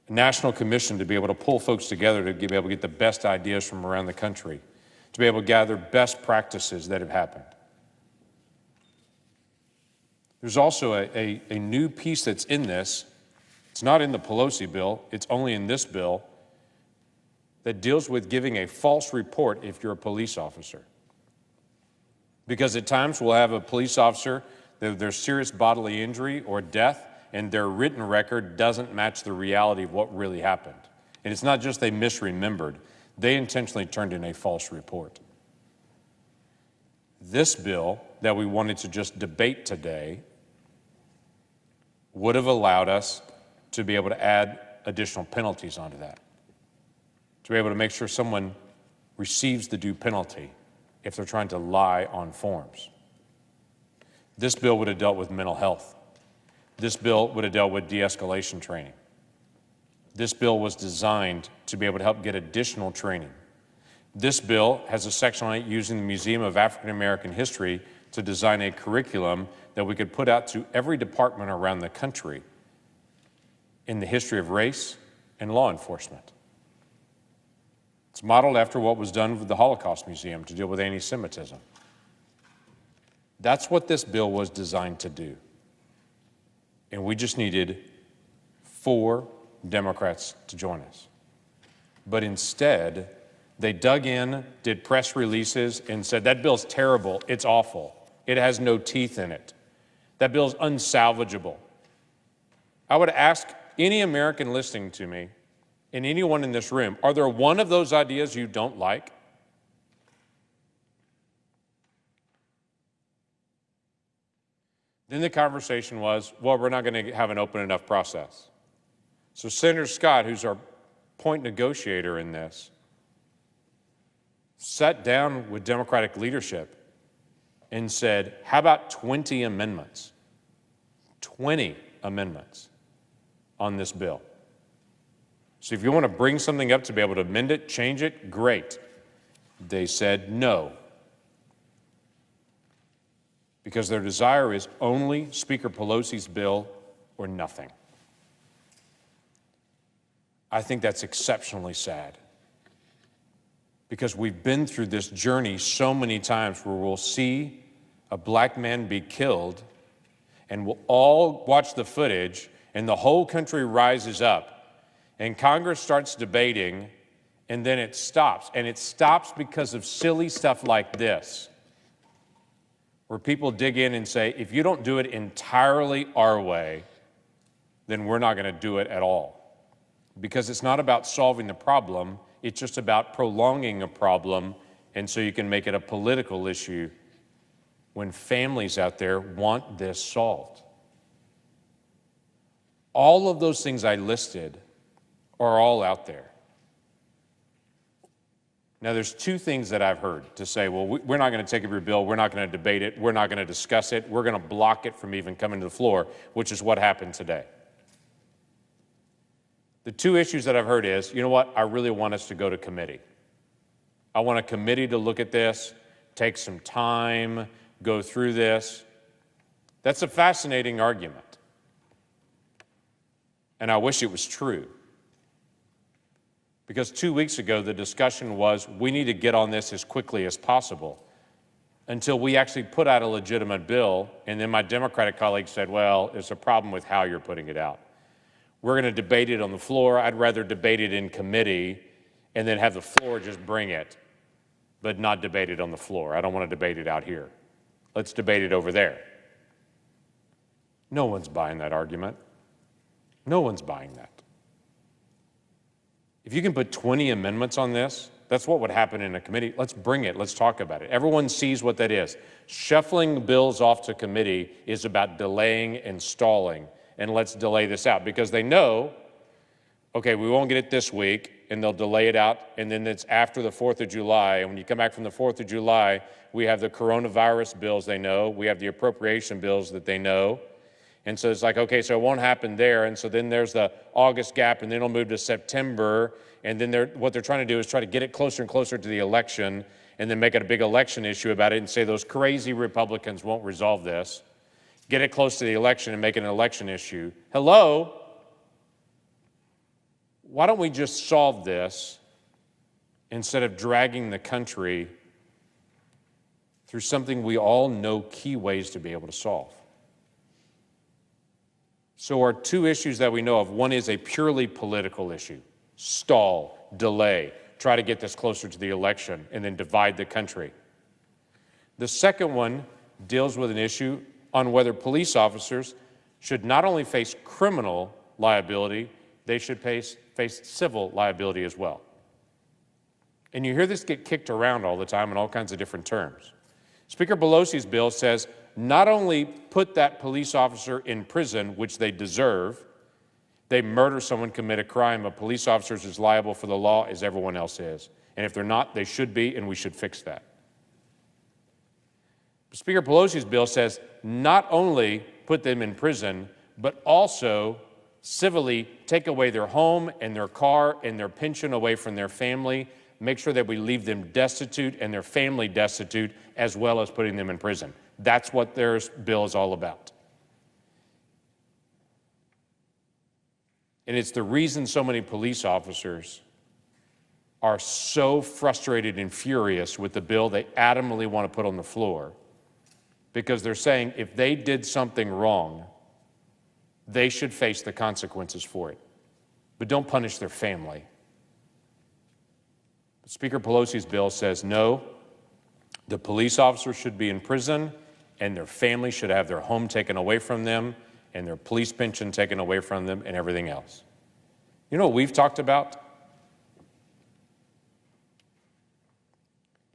A national commission to be able to pull folks together to be able to get the best ideas from around the country, to be able to gather best practices that have happened. There's also a new piece that's in this. It's not in the Pelosi bill, it's only in this bill, that deals with giving a false report if you're a police officer. Because at times we'll have a police officer, there's serious bodily injury or death, and their written record doesn't match the reality of what really happened. And it's not just they misremembered, they intentionally turned in a false report. This bill that we wanted to just debate today would have allowed us to be able to add additional penalties onto that, to be able to make sure someone receives the due penalty if they're trying to lie on forms. This bill would have dealt with mental health. This bill would have dealt with de-escalation training. This bill was designed to be able to help get additional training. This bill has a section on it using the Museum of African American History to design a curriculum that we could put out to every department around the country in the history of race and law enforcement. It's modeled after what was done with the Holocaust Museum to deal with anti-Semitism. That's what this bill was designed to do. And we just needed 4 Democrats to join us. But instead, they dug in, did press releases, and said, that bill's terrible, it's awful, it has no teeth in it. That bill's unsalvageable. I would ask any American listening to me, and anyone in this room, are there one of those ideas you don't like? Then the conversation was, well, we're not going to have an open enough process. So Senator Scott, who's our point negotiator in this, sat down with Democratic leadership and said, how about 20 amendments? 20 amendments on this bill. So if you want to bring something up to be able to amend it, change it, great. They said no. Because their desire is only Speaker Pelosi's bill or nothing. I think that's exceptionally sad. Because we've been through this journey so many times where we'll see a black man be killed and we'll all watch the footage and the whole country rises up and Congress starts debating and then it stops. And it stops because of silly stuff like this, where people dig in and say, if you don't do it entirely our way, then we're not going to do it at all. Because it's not about solving the problem, it's just about prolonging a problem, and so you can make it a political issue when families out there want this solved. All of those things I listed are all out there. Now, there's 2 things that I've heard to say, well, we're not going to take up your bill, we're not going to debate it, we're not going to discuss it, we're going to block it from even coming to the floor, which is what happened today. The 2 issues that I've heard is, you know what, I really want us to go to committee. I want a committee to look at this, take some time, go through this. That's a fascinating argument. And I wish it was true. Because 2 weeks ago, the discussion was, we need to get on this as quickly as possible until we actually put out a legitimate bill. And then my Democratic colleague said, well, there's a problem with how you're putting it out. We're going to debate it on the floor. I'd rather debate it in committee and then have the floor just bring it, but not debate it on the floor. I don't want to debate it out here. Let's debate it over there. No one's buying that argument. No one's buying that. If you can put 20 amendments on this, that's what would happen in a committee. Let's bring it. Let's talk about it. Everyone sees what that is. Shuffling bills off to committee is about delaying and stalling. And let's delay this out because they know, okay, we won't get it this week, and they'll delay it out, and then it's after the 4th of July. And when you come back from the 4th of July, we have the coronavirus bills they know. We have the appropriation bills that they know. And so it's like, okay, so it won't happen there. And so then there's the August gap, and then it'll move to September. And then what they're trying to do is try to get it closer and closer to the election and then make it a big election issue about it and say those crazy Republicans won't resolve this. Get it close to the election and make it an election issue. Hello? Why don't we just solve this instead of dragging the country through something we all know key ways to be able to solve? So our 2 issues that we know of, one is a purely political issue. Stall, delay, try to get this closer to the election, and then divide the country. The second one deals with an issue on whether police officers should not only face criminal liability, they should face civil liability as well. And you hear this get kicked around all the time in all kinds of different terms. Speaker Pelosi's bill says not only put that police officer in prison, which they deserve, they murder someone, commit a crime, a police officer is as liable for the law as everyone else is. And if they're not, they should be, and we should fix that. Speaker Pelosi's bill says not only put them in prison, but also civilly take away their home and their car and their pension away from their family, make sure that we leave them destitute and their family destitute, as well as putting them in prison. That's what their bill is all about. And it's the reason so many police officers are so frustrated and furious with the bill they adamantly want to put on the floor, because they're saying if they did something wrong, they should face the consequences for it. But don't punish their family. But Speaker Pelosi's bill says no, the police officers should be in prison and their family should have their home taken away from them and their police pension taken away from them and everything else. You know what we've talked about?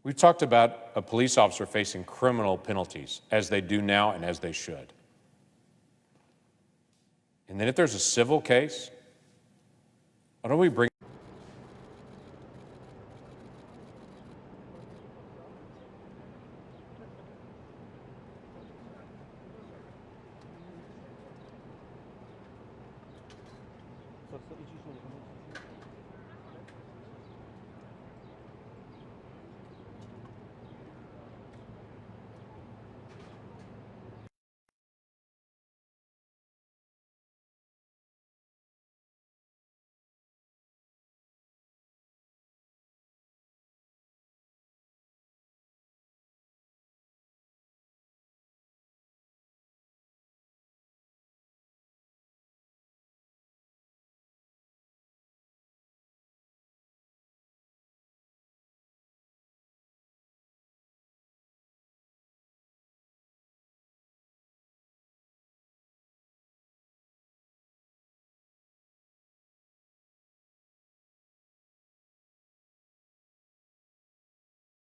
We've talked about a police officer facing criminal penalties, as they do now and as they should. And then if there's a civil case, why don't we bring